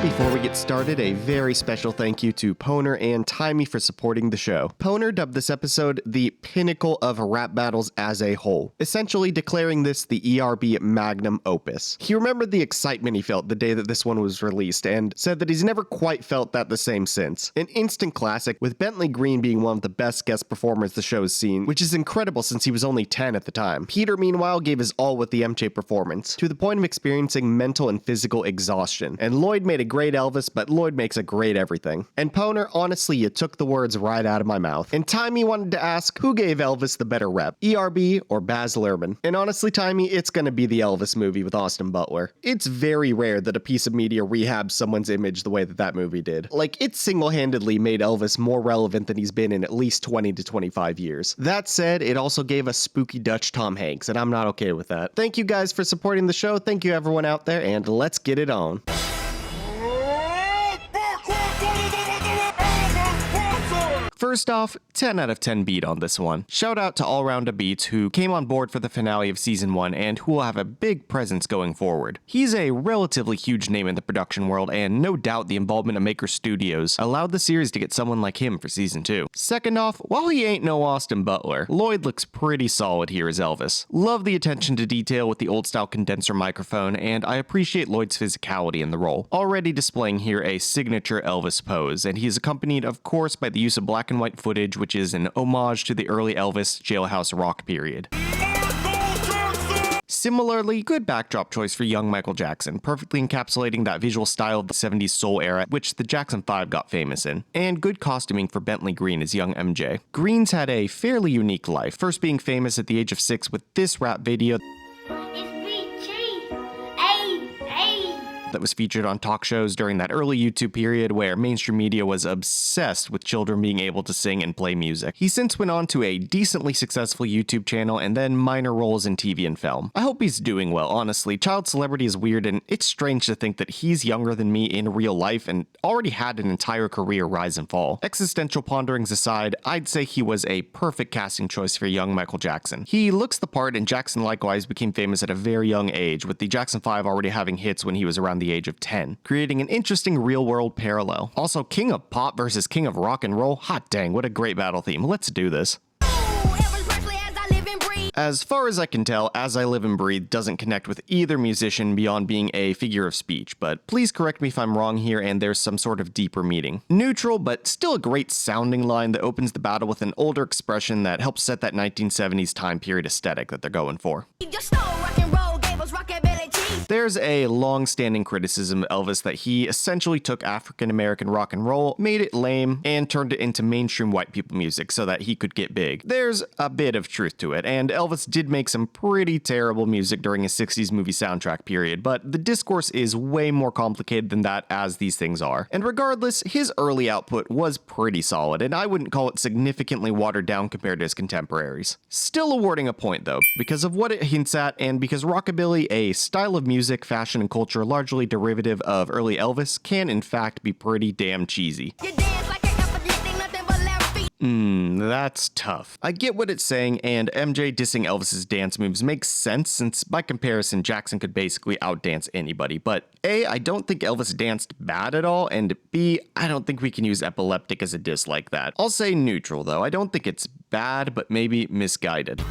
Before we get started, a very special thank you to Poner and Timey for supporting the show. Poner dubbed this episode the pinnacle of rap battles as a whole, essentially declaring this the ERB magnum opus. He remembered the excitement he felt the day that this one was released, and said that he's never quite felt that the same since. An instant classic, with Bentley Green being one of the best guest performers the show has seen, which is incredible since he was only 10 at the time. Peter, meanwhile, gave his all with the MJ performance, to the point of experiencing mental and physical exhaustion. And Lloyd made a great Elvis, but Lloyd makes a great everything. And Poner, honestly, you took the words right out of my mouth. And Timey wanted to ask, who gave Elvis the better rep, ERB or Baz Luhrmann? And honestly, Timey, it's gonna be the Elvis movie with Austin Butler. It's very rare that a piece of media rehabs someone's image the way that that movie did. Like, it single-handedly made Elvis more relevant than he's been in at least 20 to 25 years. That said, it also gave us spooky Dutch Tom Hanks, and I'm not okay with that. Thank you guys for supporting the show, thank you everyone out there, and let's get it on. First off, 10 out of 10 beat on this one. Shout out to Allrounda Beats, who came on board for the finale of season 1 and who will have a big presence going forward. He's a relatively huge name in the production world, and no doubt the involvement of Maker Studios allowed the series to get someone like him for season 2. Second off, while he ain't no Austin Butler, Lloyd looks pretty solid here as Elvis. Love the attention to detail with the old style condenser microphone, and I appreciate Lloyd's physicality in the role. Already displaying here a signature Elvis pose, and he is accompanied of course by the use of black and white footage, which is an homage to the early Elvis jailhouse rock period. Similarly, good backdrop choice for young Michael Jackson, perfectly encapsulating that visual style of the 70s soul era, which the Jackson 5 got famous in. And good costuming for Bentley Green as young MJ. Green's had a fairly unique life, first being famous at the age of 6 with this rap video that was featured on talk shows during that early YouTube period where mainstream media was obsessed with children being able to sing and play music. He since went on to a decently successful YouTube channel and then minor roles in TV and film. I hope he's doing well, honestly. Child celebrity is weird, and it's strange to think that he's younger than me in real life and already had an entire career rise and fall. Existential ponderings aside, I'd say he was a perfect casting choice for young Michael Jackson. He looks the part, and Jackson likewise became famous at a very young age, with the Jackson 5 already having hits when he was around the age of 10, creating an interesting real-world parallel. Also, King of Pop versus King of Rock and Roll, hot dang, what a great battle theme. Let's do this. As far as I can tell, As I Live and Breathe doesn't connect with either musician beyond being a figure of speech, but please correct me if I'm wrong here and there's some sort of deeper meaning. Neutral, but still a great sounding line that opens the battle with an older expression that helps set that 1970s time period aesthetic that they're going for. There's a long-standing criticism of Elvis that he essentially took African-American rock and roll, made it lame, and turned it into mainstream white people music so that he could get big. There's a bit of truth to it, and Elvis did make some pretty terrible music during his 60s movie soundtrack period, but the discourse is way more complicated than that, as these things are. And regardless, his early output was pretty solid, and I wouldn't call it significantly watered down compared to his contemporaries. Still awarding a point though, because of what it hints at, and because rockabilly, a style of music, fashion, and culture largely derivative of early Elvis, can in fact be pretty damn cheesy. That's tough. I get what it's saying, and MJ dissing Elvis's dance moves makes sense since, by comparison, Jackson could basically outdance anybody, but A, I don't think Elvis danced bad at all, and B, I don't think we can use epileptic as a diss like that. I'll say neutral though. I don't think it's bad, but maybe misguided.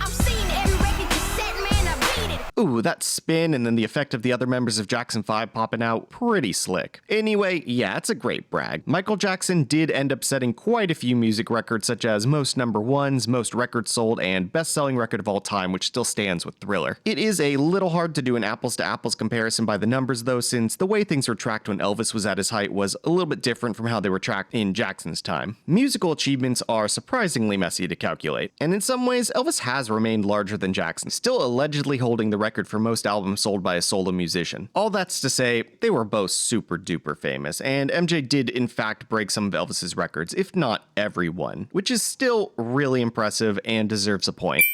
Ooh, that spin and then the effect of the other members of Jackson 5 popping out, pretty slick. Anyway, yeah, it's a great brag. Michael Jackson did end up setting quite a few music records, such as most #1s, most records sold, and best-selling record of all time, which still stands with Thriller. It is a little hard to do an apples-to-apples comparison by the numbers though, since the way things were tracked when Elvis was at his height was a little bit different from how they were tracked in Jackson's time. Musical achievements are surprisingly messy to calculate, and in some ways, Elvis has remained larger than Jackson, still allegedly holding the record for most albums sold by a solo musician. All that's to say, they were both super duper famous, and MJ did in fact break some of Elvis's records, if not every one, which is still really impressive and deserves a point.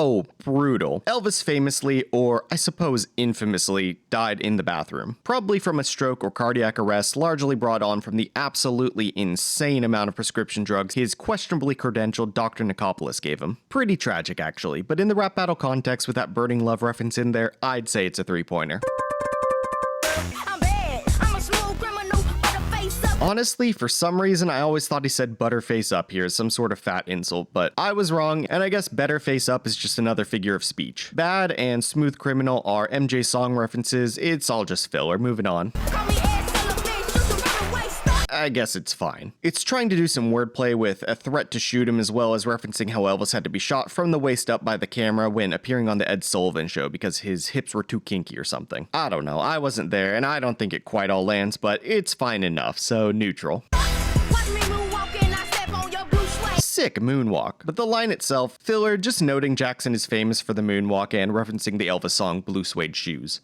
Oh, brutal. Elvis famously, or I suppose infamously, died in the bathroom. Probably from a stroke or cardiac arrest, largely brought on from the absolutely insane amount of prescription drugs his questionably credentialed Dr. Nicopolis gave him. Pretty tragic, actually, but in the rap battle context with that Burning Love reference in there, I'd say it's a 3-pointer. Honestly, for some reason, I always thought he said butterface up here as some sort of fat insult, but I was wrong, and I guess better face up is just another figure of speech. Bad and Smooth Criminal are MJ song references, it's all just filler, moving on. I guess it's fine. It's trying to do some wordplay with a threat to shoot him, as well as referencing how Elvis had to be shot from the waist up by the camera when appearing on the Ed Sullivan Show because his hips were too kinky or something. I don't know, I wasn't there, and I don't think it quite all lands, but it's fine enough, so neutral. Sick moonwalk. But the line itself, filler, just noting Jackson is famous for the moonwalk and referencing the Elvis song Blue Suede Shoes.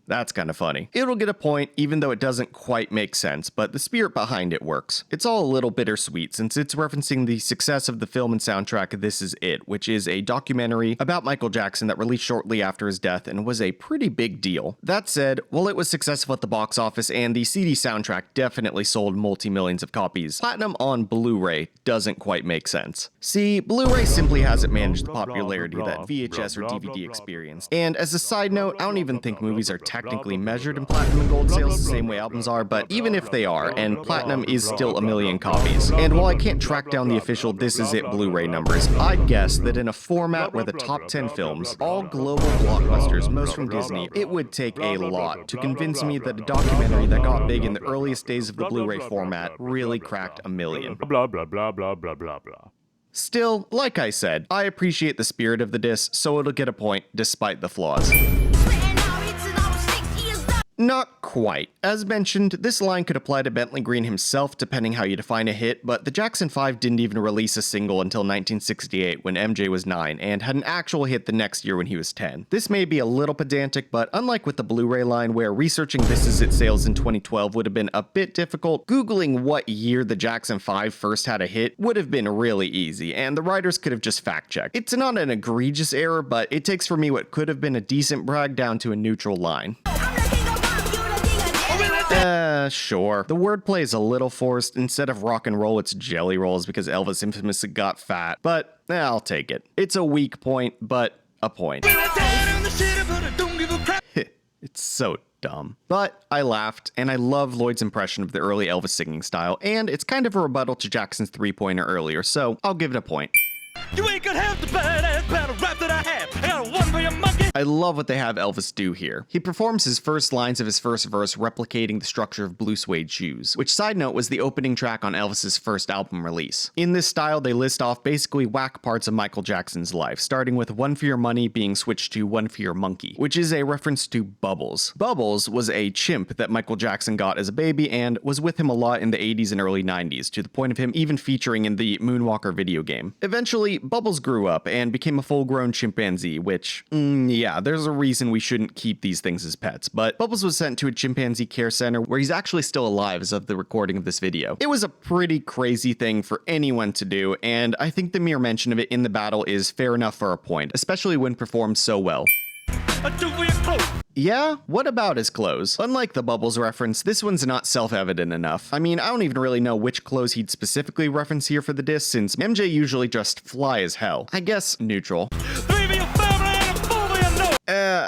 That's kind of funny. It'll get a point, even though it doesn't quite make sense, but the spirit behind it works. It's all a little bittersweet, since it's referencing the success of the film and soundtrack This Is It, which is a documentary about Michael Jackson that released shortly after his death and was a pretty big deal. That said, while it was successful at the box office and the CD soundtrack definitely sold multi-millions of copies, platinum on Blu-ray doesn't quite make sense. See, Blu-ray simply hasn't managed the popularity that VHS or DVD experienced. And as a side note, I don't even think movies are technically measured in platinum and gold sales the same way albums are, but even if they are, and platinum is still 1 million copies. And while I can't track down the official This Is It Blu-ray numbers, I'd guess that in a format where the top 10 films, all global blockbusters, most from Disney, it would take a lot to convince me that a documentary that got big in the earliest days of the Blu-ray format really cracked 1 million. Blah, blah, blah, blah, blah, blah, blah. Still, like I said, I appreciate the spirit of the disc, so it'll get a point despite the flaws. Not quite. As mentioned, this line could apply to Bentley Green himself depending how you define a hit, but the Jackson 5 didn't even release a single until 1968 when MJ was 9, and had an actual hit the next year when he was 10. This may be a little pedantic, but unlike with the Blu-ray line where researching This Is It sales in 2012 would have been a bit difficult, Googling what year the Jackson 5 first had a hit would have been really easy, and the writers could have just fact-checked. It's not an egregious error, but it takes for me what could have been a decent brag down to a neutral line. Sure. The wordplay is a little forced. Instead of rock and roll, it's jelly rolls because Elvis infamously got fat. But, I'll take it. It's a weak point, but a point. It's so dumb. But I laughed, and I love Lloyd's impression of the early Elvis singing style, and it's kind of a rebuttal to Jackson's 3-pointer earlier, so I'll give it a point. You ain't gonna have the badass battle rap that I have. I got one for your monkey. I love what they have Elvis do here. He performs his first lines of his first verse replicating the structure of Blue Suede Shoes, which, side note, was the opening track on Elvis's first album release. In this style, they list off basically whack parts of Michael Jackson's life, starting with One for Your Money being switched to One for Your Monkey, which is a reference to Bubbles. Bubbles was a chimp that Michael Jackson got as a baby and was with him a lot in the 80s and early 90s, to the point of him even featuring in the Moonwalker video game. Eventually, Bubbles grew up and became a full-grown chimpanzee, which, yeah, there's a reason we shouldn't keep these things as pets, but Bubbles was sent to a chimpanzee care center where he's actually still alive as of the recording of this video. It was a pretty crazy thing for anyone to do, and I think the mere mention of it in the battle is fair enough for a point, especially when performed so well. Yeah? What about his clothes? Unlike the Bubbles reference, this one's not self-evident enough. I mean, I don't even really know which clothes he'd specifically reference here for the disc, since MJ usually dressed fly as hell. I guess neutral.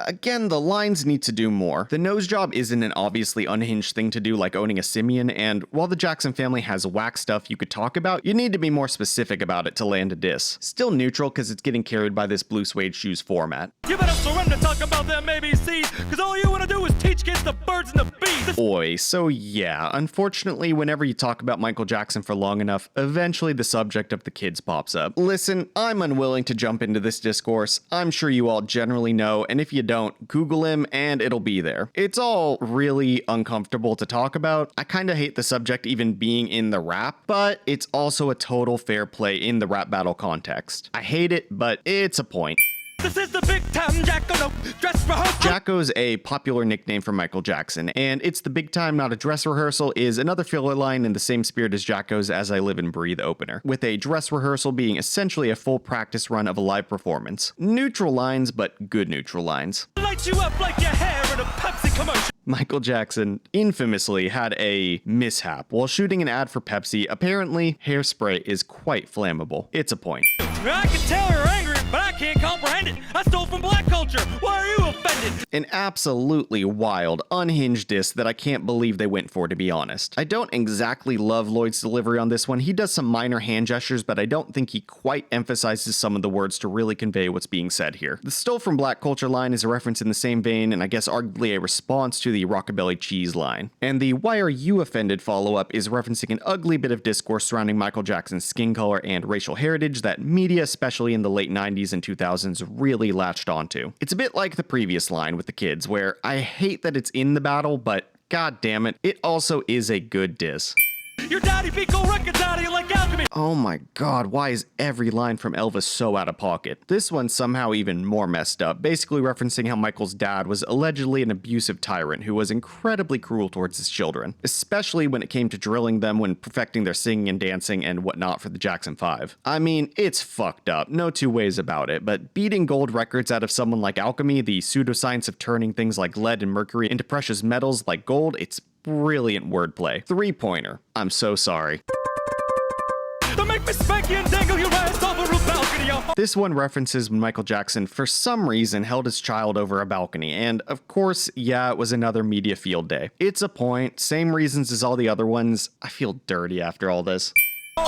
Again, the lines need to do more. The nose job isn't an obviously unhinged thing to do like owning a simian, and while the Jackson family has whack stuff you could talk about, you need to be more specific about it to land a diss. Still neutral because it's getting carried by this Blue Suede Shoes format. You better surrender talk about them ABCs, because all you want to do is teach kids the birds and the bees. Oi, so yeah, unfortunately, whenever you talk about Michael Jackson for long enough, eventually the subject of the kids pops up. Listen, I'm unwilling to jump into this discourse. I'm sure you all generally know, and if you don't, Google him and it'll be there. It's all really uncomfortable to talk about. I kind of hate the subject even being in the rap, but it's also a total fair play in the rap battle context. I hate it, but it's a point. This is the big time Jacko, no dress rehearsal. Jacko's a popular nickname for Michael Jackson, and It's the Big Time, Not a Dress Rehearsal is another filler line in the same spirit as Jacko's As I Live and Breathe opener, with a dress rehearsal being essentially a full practice run of a live performance. Neutral lines, but good neutral lines. Light you up like your hair in a Pepsi commercial. Michael Jackson infamously had a mishap while shooting an ad for Pepsi. Apparently, hairspray is quite flammable. It's a point. I can tell you're angry, but I can't comprehend it. I stole from black culture. Why are you offended? An absolutely wild, unhinged diss that I can't believe they went for, to be honest. I don't exactly love Lloyd's delivery on this one. He does some minor hand gestures, but I don't think he quite emphasizes some of the words to really convey what's being said here. The stole from black culture line is a reference in the same vein, and I guess arguably a response to the rockabilly cheese line. And the why are you offended follow-up is referencing an ugly bit of discourse surrounding Michael Jackson's skin color and racial heritage that media, especially in the late 90s and 2000s, really latched onto. It's a bit like the previous line with the kids, where I hate that it's in the battle, but god damn it, it also is a good diss. Your daddy beat gold records out of you like alchemy. Oh my god, why is every line from Elvis so out of pocket? This one's somehow even more messed up, basically referencing how Michael's dad was allegedly an abusive tyrant who was incredibly cruel towards his children, especially when it came to drilling them when perfecting their singing and dancing and whatnot for the Jackson 5. I mean, it's fucked up, no two ways about it, but beating gold records out of someone like alchemy, the pseudoscience of turning things like lead and mercury into precious metals like gold, it's brilliant wordplay. 3-pointer. I'm so sorry. Don't make me spank you and dangle your ass off a roof balcony. This one references when Michael Jackson, for some reason, held his child over a balcony, and of course, yeah, it was another media field day. It's a point, same reasons as all the other ones. I feel dirty after all this. Ooh,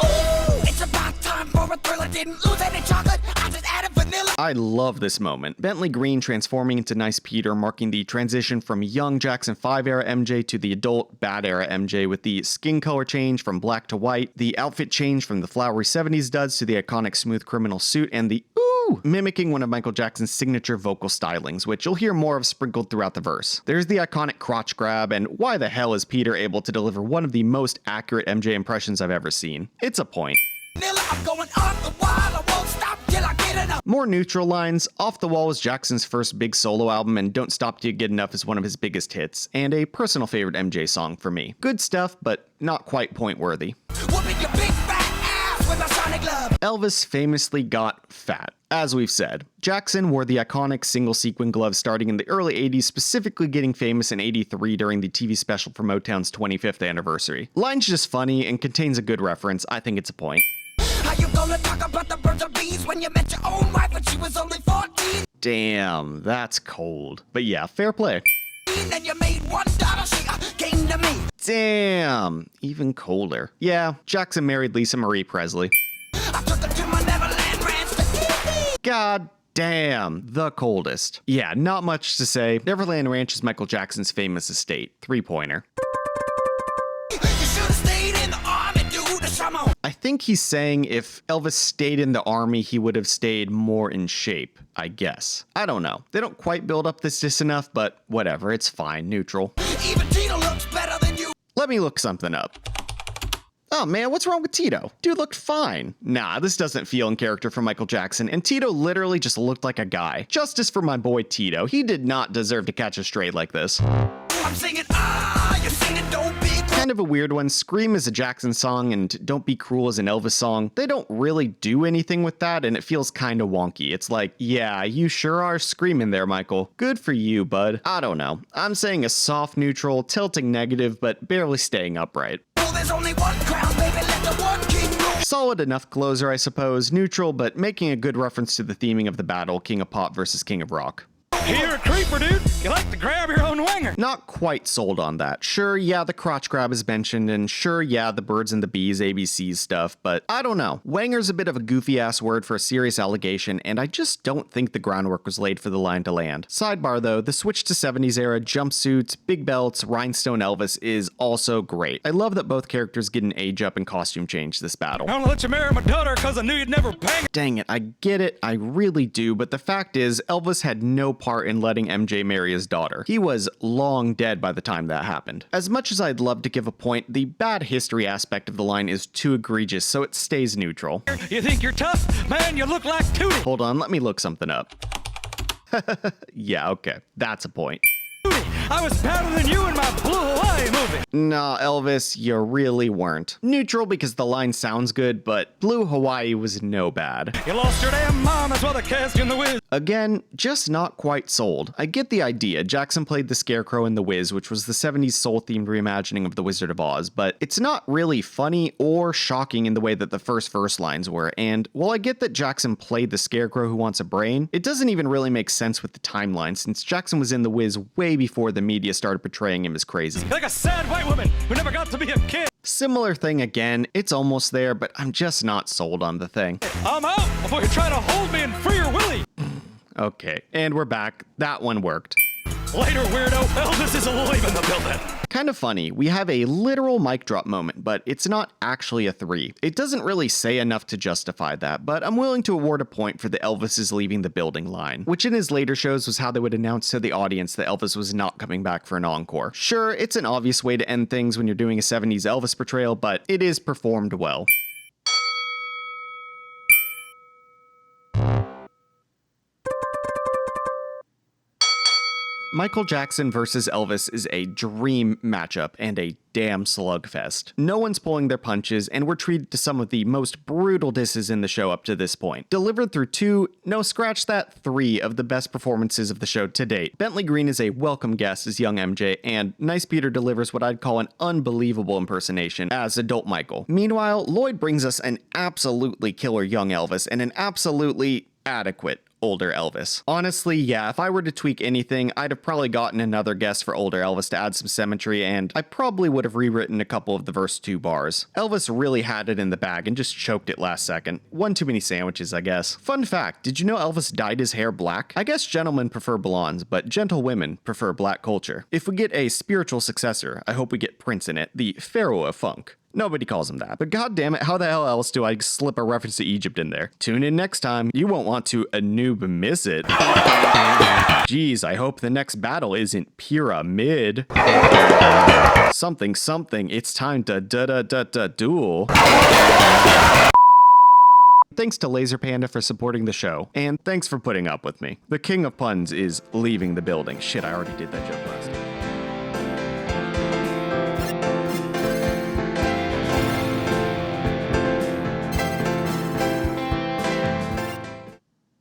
it's about time for a thriller. Didn't lose any chocolate, I just added vanilla. I love this moment. Bentley Green transforming into Nice Peter, marking the transition from young Jackson 5 era MJ to the adult bad era MJ, with the skin color change from black to white, the outfit change from the flowery 70s duds to the iconic smooth criminal suit, and the ooh, mimicking one of Michael Jackson's signature vocal stylings, which you'll hear more of sprinkled throughout the verse. There's the iconic crotch grab, and why the hell is Peter able to deliver one of the most accurate MJ impressions I've ever seen? It's a point. Vanilla, I'm going off the wall. I won't stop till I get enough. More neutral lines. Off the Wall was Jackson's first big solo album, and Don't Stop Till You Get Enough is one of his biggest hits, and a personal favorite MJ song for me. Good stuff, but not quite point worthy. Whooping your big fat ass with my sonic glove. Elvis famously got fat. As we've said, Jackson wore the iconic single sequin glove starting in the early 80s, specifically getting famous in 83 during the TV special for Motown's 25th anniversary. Line's just funny and contains a good reference. I think it's a point. How you gonna talk about the birds or bees when you met your own wife when she was only 14? Damn, that's cold. But yeah, fair play. And you made $1, she came to me. Damn, even colder. Yeah, Jackson married Lisa Marie Presley. I took her to my Neverland ranch to God damn, the coldest. Yeah, not much to say. Neverland Ranch is Michael Jackson's famous estate. 3-pointer. You should've stayed in the army, dude. Come on. I think he's saying if Elvis stayed in the army, he would have stayed more in shape, I guess. I don't know. They don't quite build up this diss enough, but whatever, it's fine, neutral. Even Tito looks better than you. Let me look something up. Oh man, what's wrong with Tito? Dude looked fine. Nah, this doesn't feel in character for Michael Jackson, and Tito literally just looked like a guy. Justice for my boy Tito. He did not deserve to catch a stray like this. I'm singing, you're singing, don't be. Kind of a weird one. Scream is a Jackson song, and Don't Be Cruel is an Elvis song. They don't really do anything with that, and it feels kind of wonky. It's like, yeah, you sure are screaming there, Michael. Good for you, bud. I don't know. I'm saying a soft neutral, tilting negative, but barely staying upright. Oh, there's only one crown, baby, let the one king rule. Solid enough closer, I suppose. Neutral, but making a good reference to the theming of the battle, King of Pop versus King of Rock. You're a creeper, dude. You like to grab your own winger. Not quite sold on that. Sure, yeah, the crotch grab is mentioned, and sure, yeah, the birds and the bees, ABCs stuff, but I don't know. Wanger's a bit of a goofy-ass word for a serious allegation, and I just don't think the groundwork was laid for the line to land. Sidebar though, the switch to 70s era jumpsuits, big belts, rhinestone Elvis is also great. I love that both characters get an age up and costume change this battle. I don't let you marry my daughter because I knew you'd never bang her. Dang it, I get it, I really do, but the fact is, Elvis had no part in letting MJ marry his daughter. He was long dead by the time that happened. As much as I'd love to give a point, the bad history aspect of the line is too egregious, so it stays neutral. You think you're tough? Man, you look like Tootie. Hold on, let me look something up. Yeah, okay. That's a point. I was badder than you in my Blue Hawaii movie. Nah, Elvis, you really weren't. Neutral because the line sounds good, but Blue Hawaii was no bad. You lost your damn mom, that's why the cast in The Wiz. Again, just not quite sold. I get the idea. Jackson played the Scarecrow in The Wiz, which was the 70s soul-themed reimagining of The Wizard of Oz, but it's not really funny or shocking in the way that the first verse lines were, and while I get that Jackson played the Scarecrow who wants a brain, it doesn't even really make sense with the timeline, since Jackson was in The Wiz way before the media started portraying him as crazy. Like a sad white woman who never got to be a kid. Similar thing again, it's almost there, but I'm just not sold on the thing. I'm out before you try to hold me and free your willy. Okay, and we're back. That one worked. Later, weirdo. Elvis is leaving the building. Kind of funny, we have a literal mic drop moment, but it's not actually a 3. It doesn't really say enough to justify that, but I'm willing to award a point for the Elvis is leaving the building line, which in his later shows was how they would announce to the audience that Elvis was not coming back for an encore. Sure, it's an obvious way to end things when you're doing a 70s Elvis portrayal, but it is performed well. Michael Jackson versus Elvis is a dream matchup and a damn slugfest. No one's pulling their punches, and we're treated to some of the most brutal disses in the show up to this point. Delivered through 2, no scratch that, 3 of the best performances of the show to date. Bentley Green is a welcome guest as young MJ, and Nice Peter delivers what I'd call an unbelievable impersonation as adult Michael. Meanwhile, Lloyd brings us an absolutely killer young Elvis and an absolutely adequate older Elvis. Honestly, yeah, if I were to tweak anything, I'd have probably gotten another guest for older Elvis to add some symmetry, and I probably would have rewritten a couple of the verse 2 bars. Elvis really had it in the bag and just choked it last second. One too many sandwiches, I guess. Fun fact, did you know Elvis dyed his hair black? I guess gentlemen prefer blondes, but gentle women prefer black culture. If we get a spiritual successor, I hope we get Prince in it, the Pharaoh of Funk. Nobody calls him that, but goddammit, how the hell else do I slip a reference to Egypt in there? Tune in next time, you won't want to miss it. Geez, I hope the next battle isn't pyramid. Something, it's time to duel. Thanks to Laser Panda for supporting the show, and thanks for putting up with me. The king of puns is leaving the building. Shit, I already did that joke.